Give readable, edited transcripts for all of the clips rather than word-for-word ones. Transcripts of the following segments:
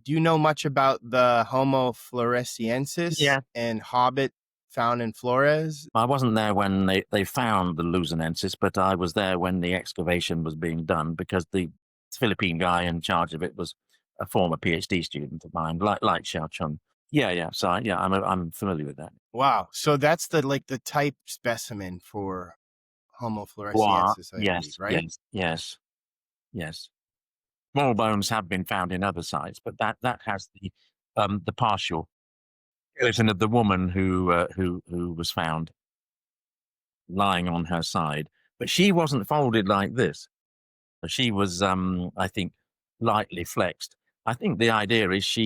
Do you know much about the Homo floresiensis Yeah, and Hobbit found in Flores? I wasn't there when they found the Luzonensis, but I was there when the excavation was being done because the Philippine guy in charge of it was a former PhD student of mine, like Xiao Chun. Yeah, yeah. So I'm familiar with that. Wow. So that's the type specimen for Homo Wow. floresiensis, I believe, Yes, right? yes, yes, yes. Small bones have been found in other sites, but that has the partial skeleton of the woman who was found lying on her side, but she wasn't folded like this. She was, I think, lightly flexed. I think the idea is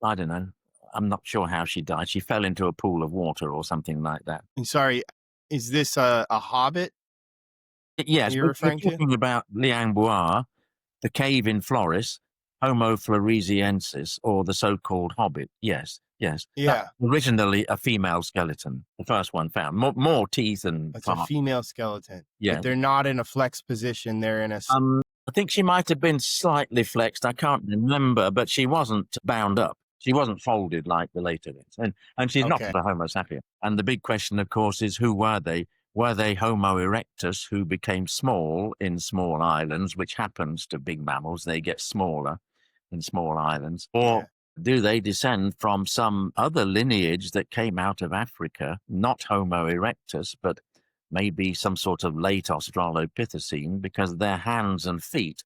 I don't know, I'm not sure how she died. She fell into a pool of water or something like that. And sorry, is this a Hobbit Yes, you're we're referring to? talking about Liang Bois, the cave in Flores, Homo floresiensis, or the so-called Hobbit. Yes, yes. That's Yeah, originally a female skeleton, the first one found. More teeth and it's a parts. female skeleton, but Yeah. they're not in a flex position. They're in a. I think she might have been slightly flexed. I can't remember, but she wasn't bound up. She wasn't folded like the later bits. And she's not Okay. a Homo sapien. And the big question, of course, is who were they? Were they Homo erectus who became small in small islands, which happens to big mammals? They get smaller in small islands. Or Yeah. do they descend from some other lineage that came out of Africa, not Homo erectus, but maybe some sort of late Australopithecine, because their hands and feet,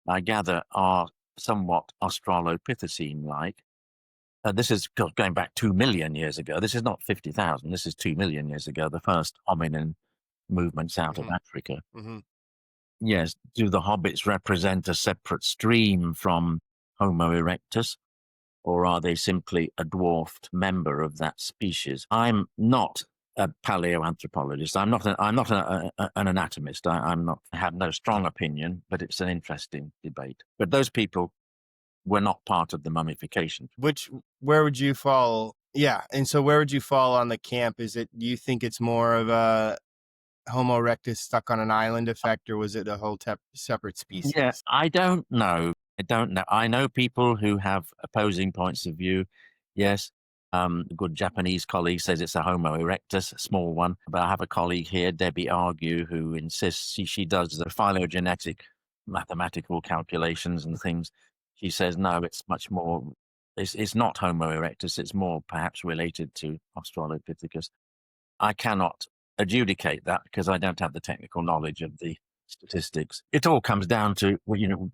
I gather, are somewhat Australopithecine-like. This is going back 2 million years ago. This is not 50,000. This is 2 million years ago, the first hominin movements out of Hmm. Africa. Hmm. Yes, do the hobbits represent a separate stream from Homo erectus, or are they simply a dwarfed member of that species? I'm not a paleoanthropologist. I'm not an anatomist. I have no strong opinion, but it's an interesting debate. But those people were not part of the mummification. Where would you fall? Yeah. And so where would you fall on the camp? Do you think it's more of a Homo erectus stuck on an island effect, or was it a whole separate Yeah, species? I don't know. I don't know. I know people who have opposing points of view. Yes. A good Japanese colleague says it's a Homo erectus, a small one. But I have a colleague here, Debbie Argue, who insists she does the phylogenetic mathematical calculations and things. She says, no, it's much more, it's not Homo erectus. It's more perhaps related to Australopithecus. I cannot adjudicate that because I don't have the technical knowledge of the statistics. It all comes down to, well,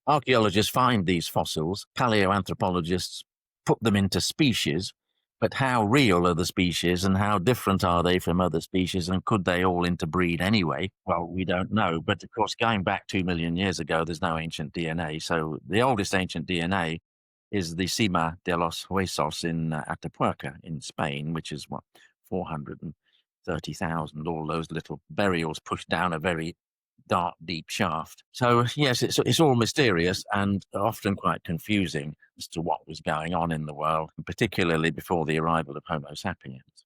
archaeologists find these fossils, paleoanthropologists put them into species, but how real are the species and how different are they from other species and could they all interbreed anyway? Well, we don't know. But of course, going back 2 million years ago, there's no ancient DNA. So the oldest ancient DNA is the Cima de los Huesos in Atapuerca in Spain, which is 430,000, all those little burials pushed down a very dark, deep shaft. So yes, it's all mysterious and often quite confusing as to what was going on in the world, particularly before the arrival of Homo sapiens.